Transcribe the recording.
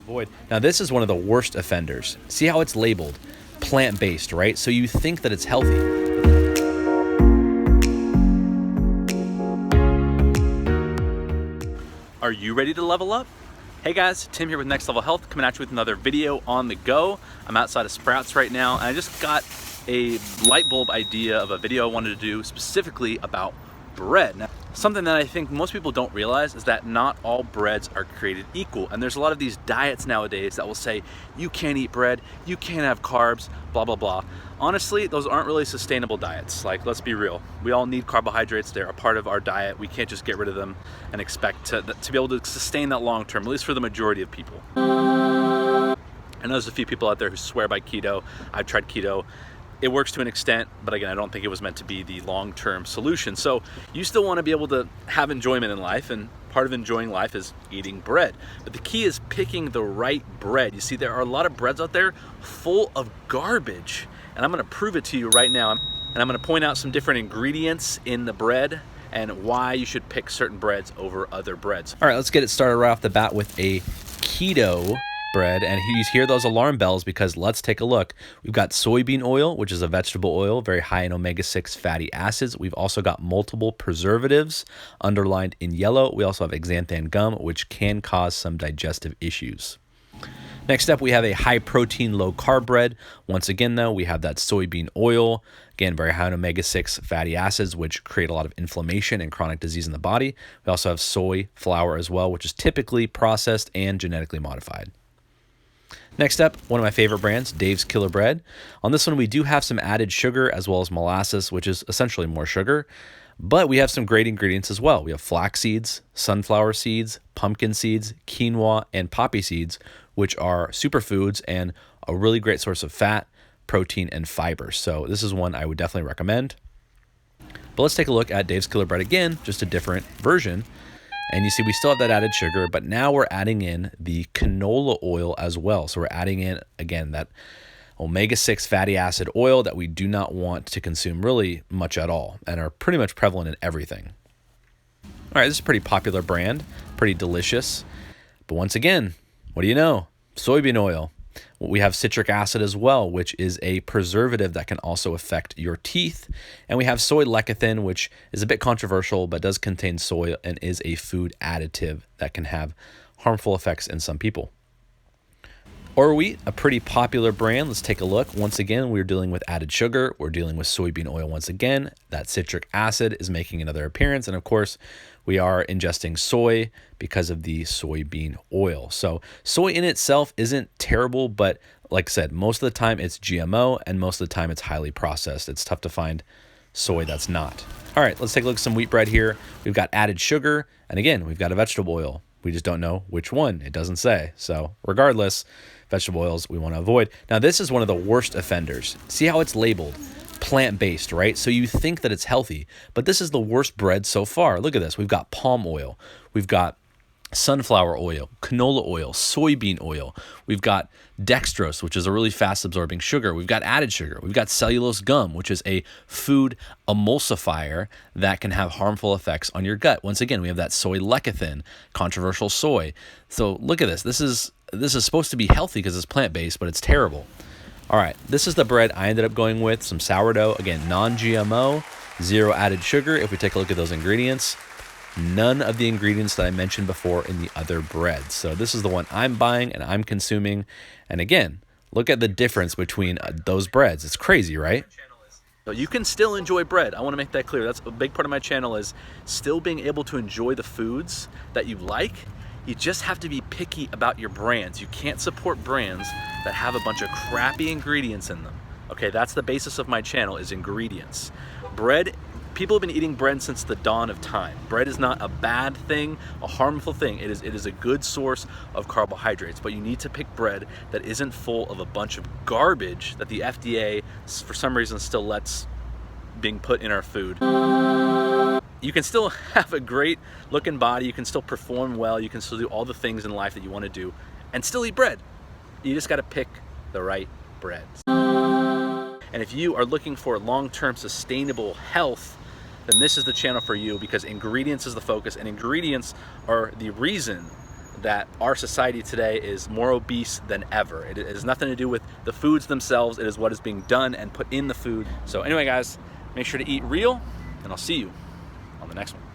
Avoid. Now this is one of the worst offenders. See how it's labeled plant-based, right? So you think that it's healthy. Are you ready to level up? Hey guys, Tim here with Next Level Health, coming at you with another video on the go. I'm outside of Sprouts right now, and I just got a light bulb idea of a video I wanted to do specifically about bread. Now, something that I think most people don't realize is that not all breads are created equal. And there's a lot of these diets nowadays that will say, you can't eat bread, you can't have carbs, blah, blah, blah. Honestly, those aren't really sustainable diets. Like, let's be real. We all need carbohydrates. They're a part of our diet. We can't just get rid of them and expect to be able to sustain that long term, at least for the majority of people. I know there's a few people out there who swear by keto. I've tried keto. It works to an extent, but again, I don't think it was meant to be the long-term solution. So you still want to be able to have enjoyment in life, and part of enjoying life is eating bread. But the key is picking the right bread. You see, there are a lot of breads out there full of garbage, and I'm going to prove it to you right now. And I'm going to point out some different ingredients in the bread and why you should pick certain breads over other breads. All right, let's get it started right off the bat with a keto bread, and you hear those alarm bells because let's take a look. We've got soybean oil, which is a vegetable oil, very high in omega-6 fatty acids. We've also got multiple preservatives underlined in yellow. We also have xanthan gum, which can cause some digestive issues. Next up, we have a high protein, low carb bread. Once again, though, we have that soybean oil, again, very high in omega-6 fatty acids, which create a lot of inflammation and chronic disease in the body. We also have soy flour as well, which is typically processed and genetically modified. Next up, one of my favorite brands, Dave's Killer Bread. On this one, we do have some added sugar as well as molasses, which is essentially more sugar, but we have some great ingredients as well. We have flax seeds, sunflower seeds, pumpkin seeds, quinoa, and poppy seeds, which are superfoods and a really great source of fat, protein, and fiber. So this is one I would definitely recommend. But let's take a look at Dave's Killer Bread again, just a different version. And you see, we still have that added sugar, but now we're adding in the canola oil as well. So we're adding in, again, that omega-6 fatty acid oil that we do not want to consume really much at all and are pretty much prevalent in everything. All right, this is a pretty popular brand, pretty delicious. But once again, what do you know? Soybean oil. We have citric acid as well, which is a preservative that can also affect your teeth. And we have soy lecithin, which is a bit controversial, but does contain soy and is a food additive that can have harmful effects in some people. Or wheat, a pretty popular brand. Let's take a look. Once again, we're dealing with added sugar. We're dealing with soybean oil once again. That citric acid is making another appearance. And of course, we are ingesting soy because of the soybean oil. So soy in itself isn't terrible, but like I said, most of the time it's GMO and most of the time it's highly processed. It's tough to find soy that's not. All right, let's take a look at some wheat bread here. We've got added sugar. And again, we've got a vegetable oil. We just don't know which one. It doesn't say. So regardless, vegetable oils we want to avoid. Now, this is one of the worst offenders. See how it's labeled plant-based, right? So you think that it's healthy, but this is the worst bread so far. Look at this. We've got palm oil. We've got sunflower oil, canola oil, soybean oil. We've got dextrose, which is a really fast-absorbing sugar. We've got added sugar. We've got cellulose gum, which is a food emulsifier that can have harmful effects on your gut. Once again, we have that soy lecithin, controversial soy. So look at this. This is supposed to be healthy because it's plant-based, but it's terrible. All right, this is the bread I ended up going with, some sourdough. Again, non-GMO, zero added sugar. If we take a look at those ingredients, none of the ingredients that I mentioned before in the other breads. So this is the one I'm buying and I'm consuming. And again, look at the difference between those breads. It's crazy, right? So you can still enjoy bread. I want to make that clear. That's a big part of my channel, is still being able to enjoy the foods that you like. You just have to be picky about your brands. You can't support brands that have a bunch of crappy ingredients in them. Okay, that's the basis of my channel, is ingredients. Bread, people have been eating bread since the dawn of time. Bread is not a bad thing, a harmful thing. It is a good source of carbohydrates, but you need to pick bread that isn't full of a bunch of garbage that the FDA, for some reason, still lets being put in our food. You can still have a great looking body, you can still perform well, you can still do all the things in life that you want to do and still eat bread. You just got to pick the right breads. And if you are looking for long-term sustainable health, then this is the channel for you, because ingredients is the focus, and ingredients are the reason that our society today is more obese than ever. It has nothing to do with the foods themselves. It is what is being done and put in the food. So anyway, guys, make sure to eat real, and I'll see you on the next one.